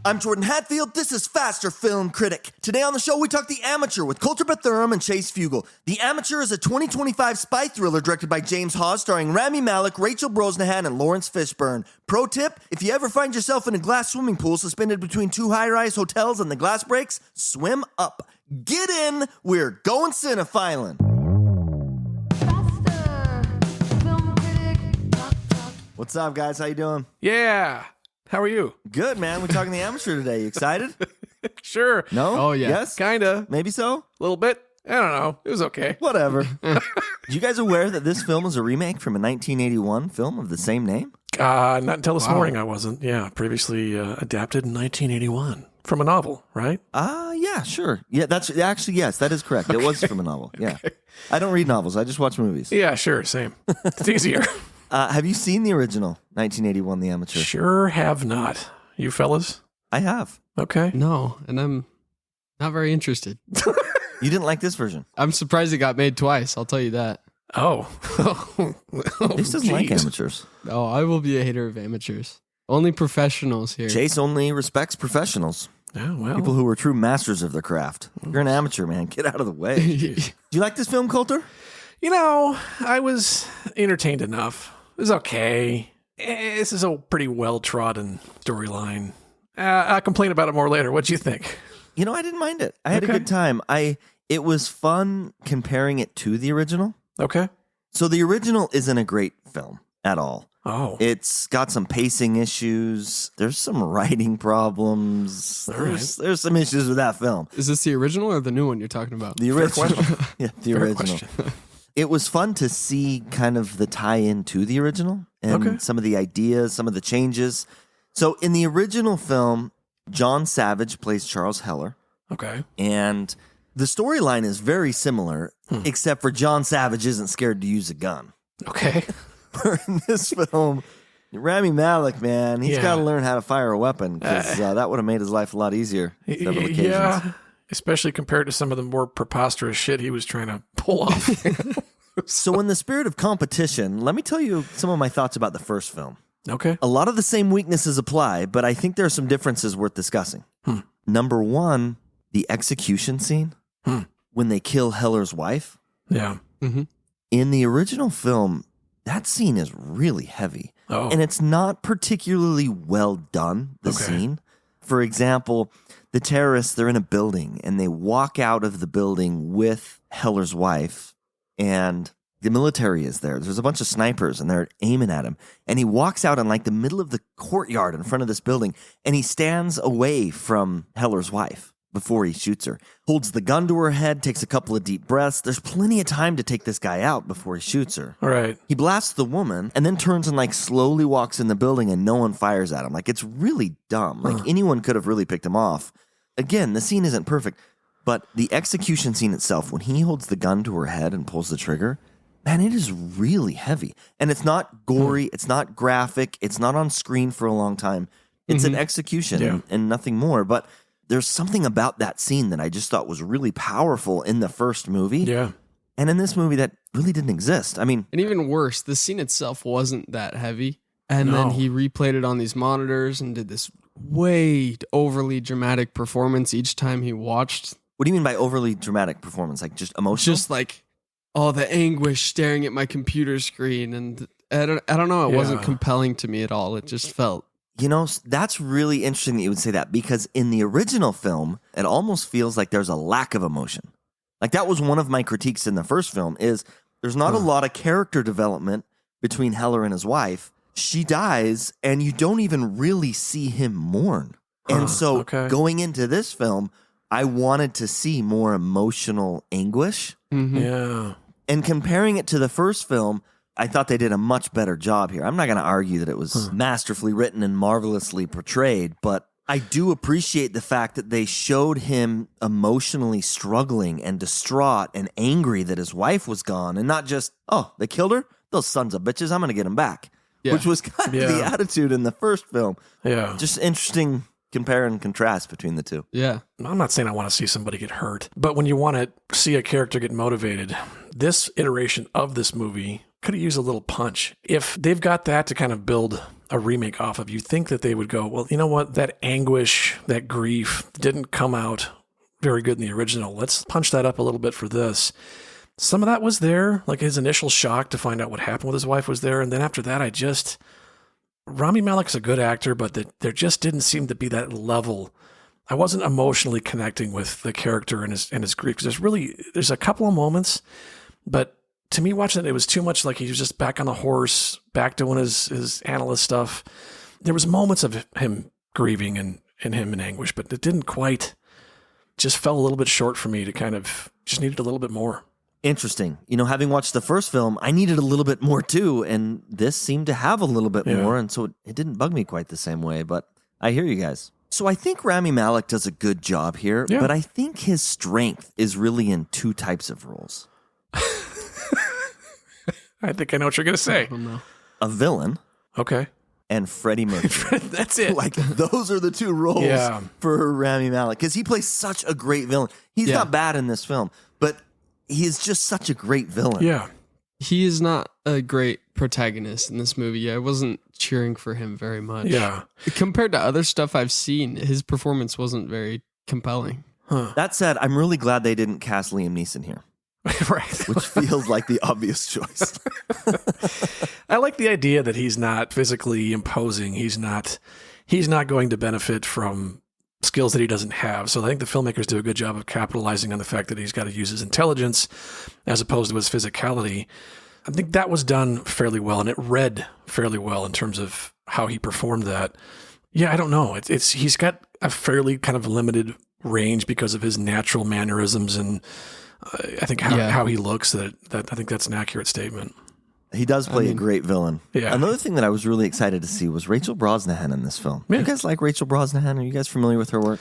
I'm Jordan Hatfield. This is Faster Film Critic. Today on the show, we talk The Amateur with Kolter and Chase Fugel. The Amateur is a 2025 spy thriller directed by James Hawes, starring Rami Malek, Rachel Brosnahan, and Lawrence Fishburne. Pro tip, if you ever find yourself in a glass swimming pool suspended between two high-rise hotels and the glass breaks, swim up. Get in, we're going cinephiling. What's up, guys? How you doing? Yeah. How are you? Good, man. We're talking The Amateur today. You excited? Sure. No? Oh, yeah. Yes? Kinda. Maybe so? A little bit. I don't know. It was okay. Whatever. You guys aware that this film is a remake from a 1981 film of the same name? Not until this morning I wasn't. Yeah. Previously adapted in 1981 from a novel, right? Yeah, sure. Yeah, that's actually, yes, that is correct. It was from a novel. Yeah. I don't read novels. I just watch movies. Yeah, sure. Same. It's easier. Have you seen the original 1981 The Amateur? Sure have not. You fellas? I have. Okay. No, and I'm not very interested. You didn't like this version? I'm surprised it got made twice, I'll tell you that. Oh. Chase doesn't like amateurs. Oh, I will be a hater of amateurs. Only professionals here. Chase only respects professionals. Yeah, well. People who are true masters of their craft. You're an amateur, man. Get out of the way. Do you like this film, Kolter? You know, I was entertained enough. It was okay. This is a pretty well-trodden storyline. I'll complain about it more later. What'd you think? You know, I didn't mind it. I had a good time. It was fun comparing it to the original. Okay. So the original isn't a great film at all. Oh. It's got some pacing issues. There's some writing problems. There's some issues with that film. Is this the original or the new one you're talking about? The original. Yeah, the Fair original. question. It was fun to see kind of the tie-in to the original and some of the ideas, some of the changes. So in the original film, John Savage plays Charles Heller. Okay. And the storyline is very similar, except for John Savage isn't scared to use a gun. Okay. In this film, Rami Malek, man, he's got to learn how to fire a weapon because that would have made his life a lot easier. Several occasions. Yeah, especially compared to some of the more preposterous shit he was trying to pull off. So in the spirit of competition, let me tell you some of my thoughts about the first film. Okay. A lot of the same weaknesses apply, but I think there are some differences worth discussing. Number one, the execution scene when they kill Heller's wife. Yeah. Mm-hmm. In the original film, that scene is really heavy. Oh. And it's not particularly well done, the scene. For example, the terrorists, they're in a building and they walk out of the building with Heller's wife and the military is there. There's a bunch of snipers and they're aiming at him. And he walks out in like the middle of the courtyard in front of this building and he stands away from Heller's wife before he shoots her. Holds the gun to her head, takes a couple of deep breaths. There's plenty of time to take this guy out before he shoots her. All right. He blasts the woman and then turns and like slowly walks in the building and no one fires at him. Like it's really dumb. Like anyone could have really picked him off. Again, the scene isn't perfect, but the execution scene itself, when he holds the gun to her head and pulls the trigger, man, it is really heavy. And it's not gory. It's not graphic. It's not on screen for a long time. It's an execution and nothing more. But there's something about that scene that I just thought was really powerful in the first movie. Yeah. And in this movie that really didn't exist. I mean, And even worse, the scene itself wasn't that heavy. And then he replayed it on these monitors and did this way overly dramatic performance each time he watched. what do you mean by overly dramatic performance? Like just emotional? Just like, oh, the anguish staring at my computer screen. And I don't know. It wasn't compelling to me at all. It just felt. You know, that's really interesting that you would say that because in the original film, it almost feels like there's a lack of emotion. Like that was one of my critiques in the first film is there's not a lot of character development between Heller and his wife. She dies and you don't even really see him mourn. And so going into this film, I wanted to see more emotional anguish. Mm-hmm. Yeah. And comparing it to the first film, I thought they did a much better job here. I'm not going to argue that it was masterfully written and marvelously portrayed, but I do appreciate the fact that they showed him emotionally struggling and distraught and angry that his wife was gone and not just, oh, they killed her? Those sons of bitches, I'm going to get them back. Yeah. Which was kind of the attitude in the first film. Yeah. Just interesting compare and contrast between the two. Yeah. I'm not saying I want to see somebody get hurt, but when you want to see a character get motivated, this iteration of this movie could have used a little punch. If they've got that to kind of build a remake off of, you think that they would go, well, you know what? That anguish, that grief didn't come out very good in the original. Let's punch that up a little bit for this. Some of that was there, like his initial shock to find out what happened with his wife was there. And then after that, Rami Malek's a good actor, but there just didn't seem to be that level. I wasn't emotionally connecting with the character and his grief. There's a couple of moments, but to me, watching it was too much like he was just back on the horse, back doing his analyst stuff. There was moments of him grieving and him in anguish, but it didn't quite, just fell a little bit short for me to kind of, just needed a little bit more. Interesting. Having watched the first film, I needed a little bit more too, and this seemed to have a little bit more, and so it didn't bug me quite the same way, but I hear you guys. So I think Rami Malek does a good job here, but I think his strength is really in two types of roles. I think I know what you're going to say. A villain. Okay. And Freddie Mercury. That's it. Like, those are the two roles for Rami Malek, because he plays such a great villain. He's not bad in this film, but he is just such a great villain. Yeah. He is not a great protagonist in this movie. I wasn't cheering for him very much. Yeah. Compared to other stuff I've seen, his performance wasn't very compelling. Huh. That said, I'm really glad they didn't cast Liam Neeson here. Right. Which feels like the obvious choice. I like the idea that he's not physically imposing. He's not going to benefit from skills that he doesn't have. So I think the filmmakers do a good job of capitalizing on the fact that he's got to use his intelligence as opposed to his physicality. I think that was done fairly well, and it read fairly well in terms of how he performed that. Yeah, I don't know. He's got a fairly kind of limited range because of his natural mannerisms and I think how he looks. That I think that's an accurate statement. He does play a great villain. Yeah. Another thing that I was really excited to see was Rachel Brosnahan in this film. Yeah. You guys like Rachel Brosnahan? Are you guys familiar with her work?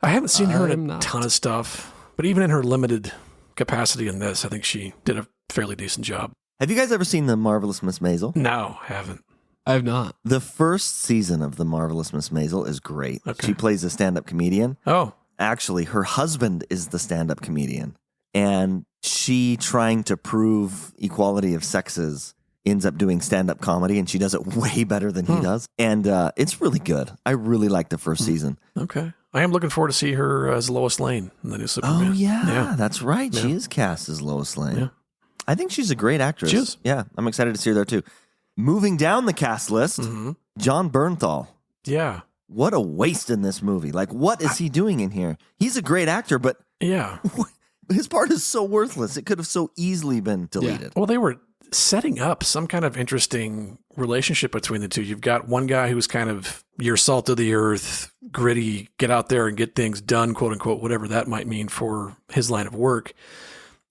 I haven't seen her in a ton of stuff, but even in her limited capacity in this, I think she did a fairly decent job. Have you guys ever seen The Marvelous Miss Maisel? No, haven't. I have not. The first season of The Marvelous Miss Maisel is great. Okay. She plays a stand-up comedian. Oh. Actually, her husband is the stand-up comedian. And she, trying to prove equality of sexes, ends up doing stand-up comedy, and she does it way better than he does. And it's really good. I really like the first season. Okay. I am looking forward to see her as Lois Lane in the new Superman. Oh, yeah. That's right. Yeah. She is cast as Lois Lane. Yeah. I think she's a great actress. She is. Yeah, I'm excited to see her there, too. Moving down the cast list, John Bernthal. Yeah. What a waste in this movie. Like, what is he doing in here? He's a great actor, but his part is so worthless. It could have so easily been deleted. Yeah. Well, they were setting up some kind of interesting relationship between the two. You've got one guy who's kind of your salt of the earth, gritty, get out there and get things done, quote unquote, whatever that might mean for his line of work.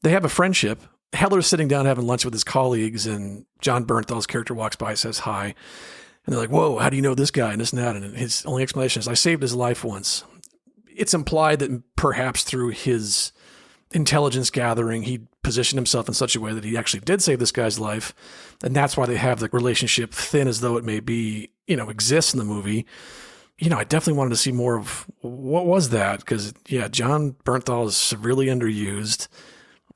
They have a friendship. Heller's sitting down having lunch with his colleagues, and John Bernthal's character walks by, says hi. And they're like, whoa, how do you know this guy and this and that? And his only explanation is, I saved his life once. It's implied that perhaps through his intelligence gathering, he positioned himself in such a way that he actually did save this guy's life. And that's why they have the relationship, thin as though it may be, exists in the movie. I definitely wanted to see more of what was that? Because, John Bernthal is severely underused.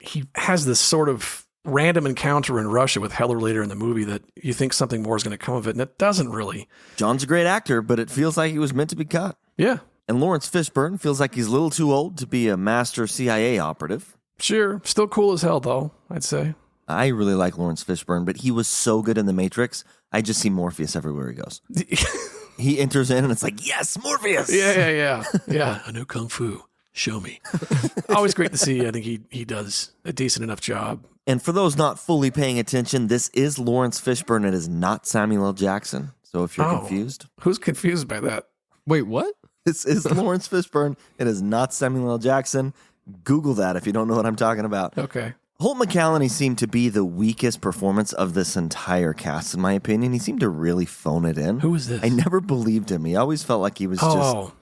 He has this sort of random encounter in Russia with Heller later in the movie that you think something more is going to come of it, and it doesn't really. John's a great actor, but it feels like he was meant to be cut. Yeah. And Lawrence Fishburne feels like he's a little too old to be a master CIA operative. Sure. Still cool as hell, though, I'd say. I really like Lawrence Fishburne, but he was so good in The Matrix. I just see Morpheus everywhere he goes. He enters in, and it's like, yes, Morpheus! Yeah. I know Kung Fu. Show me. Always great to see. I think he does a decent enough job. And for those not fully paying attention, this is Lawrence Fishburne. It is not Samuel L. Jackson. So if you're confused. Who's confused by that? Wait, what? This is Lawrence Fishburne. It is not Samuel L. Jackson. Google that if you don't know what I'm talking about. Okay. Holt McCallany seemed to be the weakest performance of this entire cast, in my opinion. He seemed to really phone it in. Who is this? I never believed him. He always felt like he was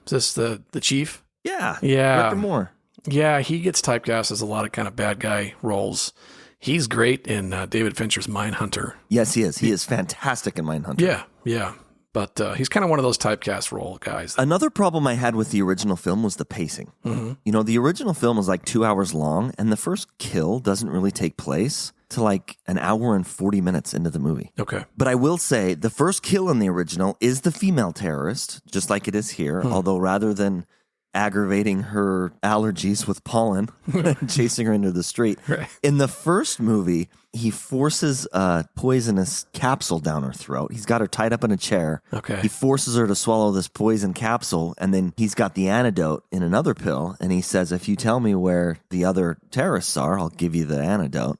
just the chief? Yeah. Yeah. Rick Moore. Yeah, he gets typecast as a lot of kind of bad guy roles. He's great in David Fincher's Mindhunter. Yes, he is. He is fantastic in Mindhunter. Yeah. But he's kind of one of those typecast role guys. Another problem I had with the original film was the pacing. Mm-hmm. You know, the original film is like 2 hours long, and the first kill doesn't really take place till like an hour and 40 minutes into the movie. Okay. But I will say the first kill in the original is the female terrorist, just like it is here, although rather than aggravating her allergies with pollen and chasing her into the street. Right. In the first movie, he forces a poisonous capsule down her throat. He's got her tied up in a chair. Okay. He forces her to swallow this poison capsule, and then he's got the antidote in another pill, and he says, if you tell me where the other terrorists are, I'll give you the antidote.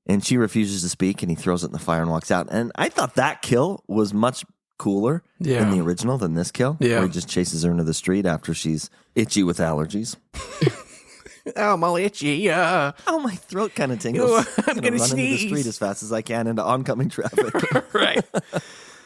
And she refuses to speak, and he throws it in the fire and walks out. And I thought that kill was much cooler in the original than this kill, where he just chases her into the street after she's itchy with allergies. Oh, I'm all itchy. Oh, my throat kind of tingles. I'm going to run sneeze. into the street as fast as I can into oncoming traffic. Right.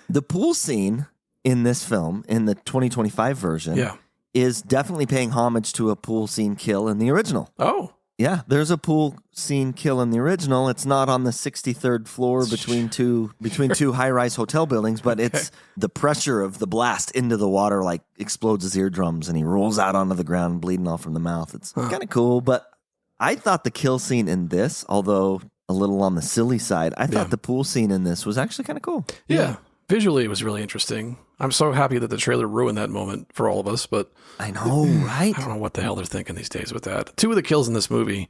The pool scene in this film, in the 2025 version, is definitely paying homage to a pool scene kill in the original. Oh. Yeah, there's a pool scene kill in the original. It's not on the 63rd floor between two high-rise hotel buildings, but it's the pressure of the blast into the water like explodes his eardrums, and he rolls out onto the ground bleeding all from the mouth. It's kind of cool, but I thought the kill scene in this, although a little on the silly side, I thought the pool scene in this was actually kind of cool. Yeah. Visually, it was really interesting. I'm so happy that the trailer ruined that moment for all of us, but I know, right? I don't know what the hell they're thinking these days with that. 2 of the kills in this movie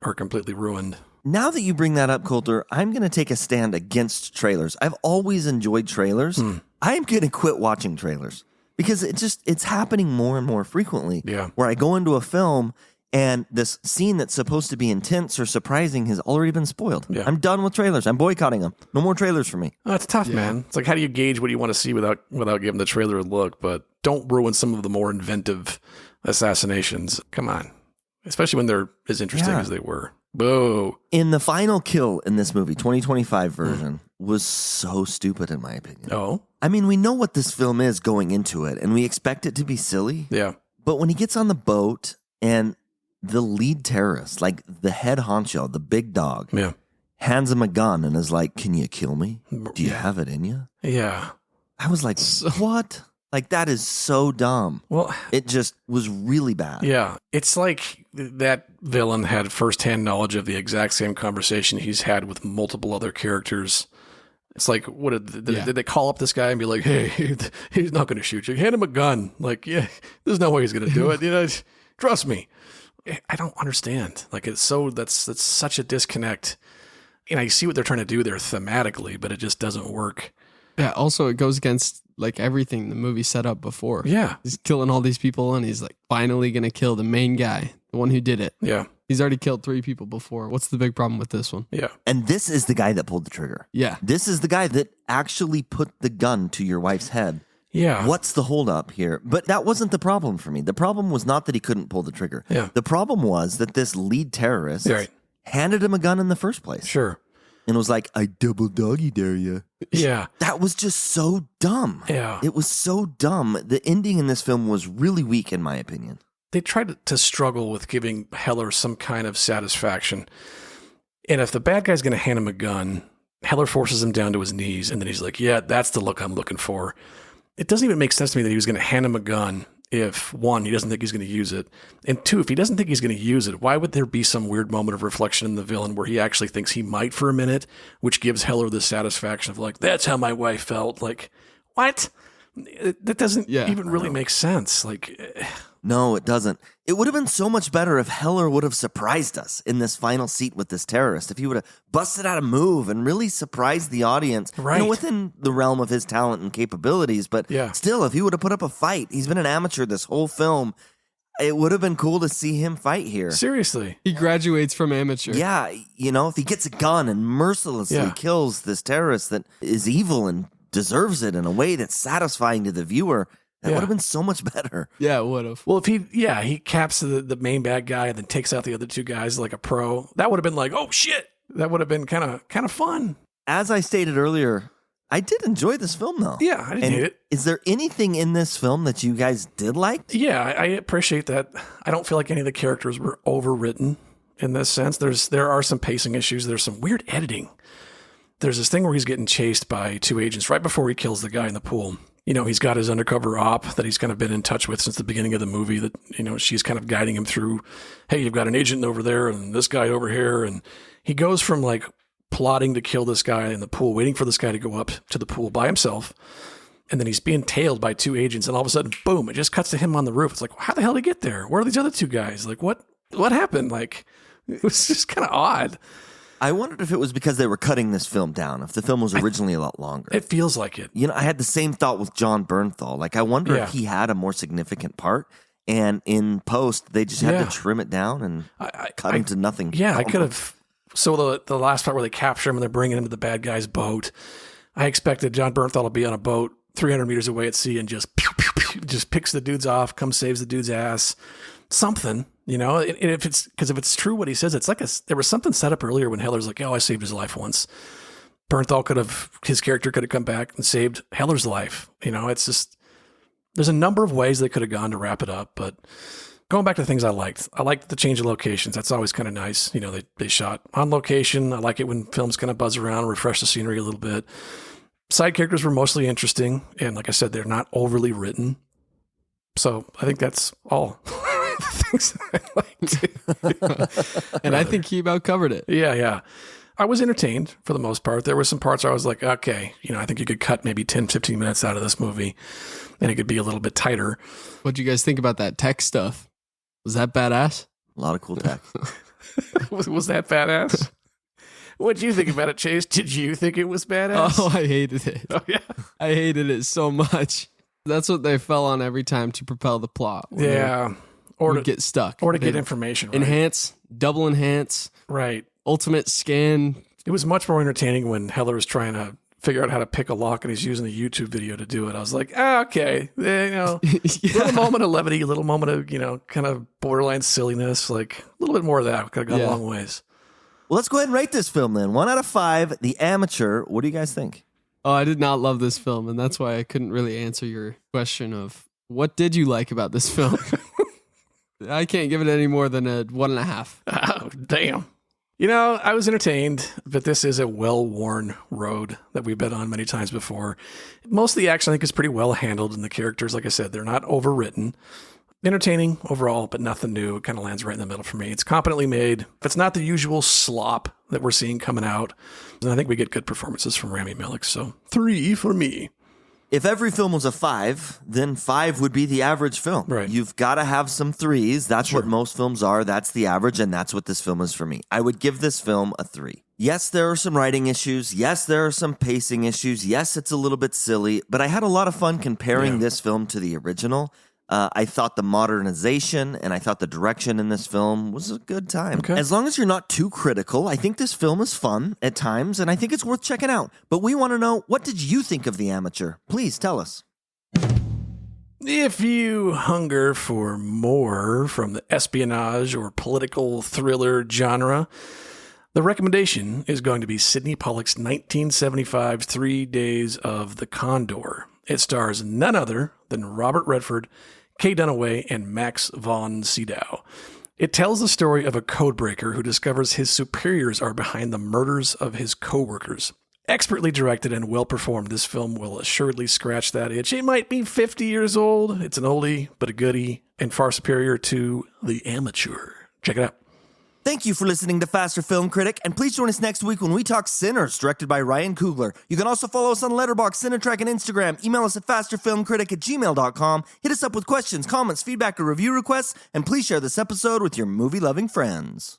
are completely ruined. Now that you bring that up, Kolter, I'm going to take a stand against trailers. I've always enjoyed trailers. I am going to quit watching trailers because it's happening more and more frequently. Yeah. Where I go into a film and this scene that's supposed to be intense or surprising has already been spoiled. Yeah. I'm done with trailers. I'm boycotting them. No more trailers for me. Oh, it's tough, man. It's like, how do you gauge what you want to see without giving the trailer a look? But don't ruin some of the more inventive assassinations. Come on. Especially when they're as interesting as they were. Boo. In the final kill in this movie, 2025 version, was so stupid in my opinion. Oh? I mean, we know what this film is going into it, and we expect it to be silly. Yeah. But when he gets on the boat and the lead terrorist, like the head honcho, the big dog, hands him a gun and is like, can you kill me? Do you have it in you? Yeah. I was like, what? Like, that is so dumb. Well, it just was really bad. Yeah. It's like that villain had firsthand knowledge of the exact same conversation he's had with multiple other characters. It's like, what did they call up this guy and be like, hey, he's not going to shoot you. Hand him a gun. Like, yeah, there's no way he's going to do it. You know, trust me. I don't understand. Like, that's such a disconnect. And I see what they're trying to do there thematically, but it just doesn't work. Yeah. Also, it goes against like everything the movie set up before. Yeah. He's killing all these people, and he's like finally going to kill the main guy, the one who did it. Yeah. He's already killed 3 people before. What's the big problem with this one? Yeah. And this is the guy that pulled the trigger. Yeah. This is the guy that actually put the gun to your wife's head. Yeah. What's the holdup here? But that wasn't the problem for me. The problem was not that he couldn't pull the trigger. Yeah. The problem was that this lead terrorist Right. handed him a gun in the first place. Sure. And was like, I double doggy dare you. Yeah. That was just so dumb. Yeah. It was so dumb. The ending in this film was really weak, in my opinion. They tried to struggle with giving Heller some kind of satisfaction. And if the bad guy's going to hand him a gun, Heller forces him down to his knees, and then he's like, yeah, that's the look I'm looking for. It doesn't even make sense to me that he was going to hand him a gun if, 1, he doesn't think he's going to use it, and 2, if he doesn't think he's going to use it, why would there be some weird moment of reflection in the villain where he actually thinks he might for a minute, which gives Heller the satisfaction of like, that's how my wife felt. Like, what? That doesn't even really make sense. Like, no, it doesn't. It would have been so much better if Heller would have surprised us in this final seat with this terrorist. If he would have busted out a move and really surprised the audience, right? Within the realm of his talent and capabilities. But still, if he would have put up a fight, he's been an amateur this whole film. It would have been cool to see him fight here. Seriously. He graduates from amateur. Yeah, if he gets a gun and mercilessly kills this terrorist that is evil and deserves it in a way that's satisfying to the viewer, that would have been so much better. Yeah, it would have. Well, if he caps the main bad guy and then takes out the other 2 guys like a pro, that would have been like, oh shit. That would have been kind of fun. As I stated earlier, I did enjoy this film though. Yeah, I didn't hate it. Is there anything in this film that you guys did like? Yeah, I appreciate that. I don't feel like any of the characters were overwritten in this sense. There are some pacing issues. There's some weird editing. There's this thing where he's getting chased by 2 agents right before he kills the guy in the pool. He's got his undercover op that he's kind of been in touch with since the beginning of the movie that, she's kind of guiding him through, hey, you've got an agent over there and this guy over here. And he goes from like plotting to kill this guy in the pool, waiting for this guy to go up to the pool by himself. And then he's being tailed by 2 agents. And all of a sudden, boom, it just cuts to him on the roof. It's like, how the hell did he get there? Where are these other 2 guys? Like, what happened? Like, it was just kind of odd. I wondered if it was because they were cutting this film down, if the film was originally a lot longer. It feels like it. I had the same thought with John Bernthal. Like, I wonder if he had a more significant part, and in post, they just had to trim it down and cut him to nothing. Yeah, I could have. So the last part where they capture him and they're bringing him to the bad guy's boat, I expected John Bernthal to be on a boat 300 meters away at sea and just pew, pew, pew, just picks the dudes off, comes saves the dude's ass. Something, if it's true what he says, it's like there was something set up earlier when Heller's like, oh, I saved his life once. Bernthal his character could have come back and saved Heller's life. It's just, there's a number of ways they could have gone to wrap it up. But going back to things I liked the change of locations. That's always kind of nice. They shot on location. I like it when films kind of buzz around, refresh the scenery a little bit. Side characters were mostly interesting. And like I said, they're not overly written. So I think that's all. Things I liked. And I think he about covered it. Yeah. I was entertained for the most part. There were some parts where I was like, okay, I think you could cut maybe 10, 15 minutes out of this movie and it could be a little bit tighter. What'd you guys think about that tech stuff? Was that badass? A lot of cool tech. was that badass? What'd you think about it, Chase? Did you think it was badass? Oh, I hated it. Oh, yeah. I hated it so much. That's what they fell on every time to propel the plot. Yeah. Or to get stuck. Or to get information. Right? Enhance, double enhance. Right. Ultimate scan. It was much more entertaining when Heller was trying to figure out how to pick a lock and he's using a YouTube video to do it. I was like, okay. Little moment of levity, a little moment of, kind of borderline silliness, like a little bit more of that. Could have gone a long ways. Well, let's go ahead and rate this film then. 1 out of 5, The Amateur. What do you guys think? Oh, I did not love this film, and that's why I couldn't really answer your question of what did you like about this film? I can't give it any more than a 1.5. Oh, damn. I was entertained, but this is a well-worn road that we've been on many times before. Most of the action, I think, is pretty well handled, and the characters, like I said, they're not overwritten. Entertaining overall, but nothing new. It kind of lands right in the middle for me. It's competently made. It's not the usual slop that we're seeing coming out. And I think we get good performances from Rami Malek, so 3 for me. If every film was a 5, then 5 would be the average film. Right. You've got to have some 3s. That's what most films are. That's the average, and that's what this film is for me. I would give this film a 3. Yes, there are some writing issues. Yes, there are some pacing issues. Yes, it's a little bit silly, but I had a lot of fun comparing this film to the original. I thought the modernization and I thought the direction in this film was a good time. Okay. As long as you're not too critical, I think this film is fun at times, and I think it's worth checking out. But we want to know, what did you think of The Amateur? Please tell us. If you hunger for more from the espionage or political thriller genre, the recommendation is going to be Sidney Pollack's 1975 3 Days of the Condor. It stars none other than Robert Redford, Kay Dunaway, and Max von Sydow. It tells the story of a codebreaker who discovers his superiors are behind the murders of his coworkers. Expertly directed and well performed, this film will assuredly scratch that itch. It might be 50 years old. It's an oldie, but a goodie, and far superior to The Amateur. Check it out. Thank you for listening to Faster Film Critic, and please join us next week when we talk Sinners, directed by Ryan Coogler. You can also follow us on Letterboxd, Cinetrack, and Instagram. Email us at fasterfilmcritic@gmail.com. Hit us up with questions, comments, feedback, or review requests, and please share this episode with your movie-loving friends.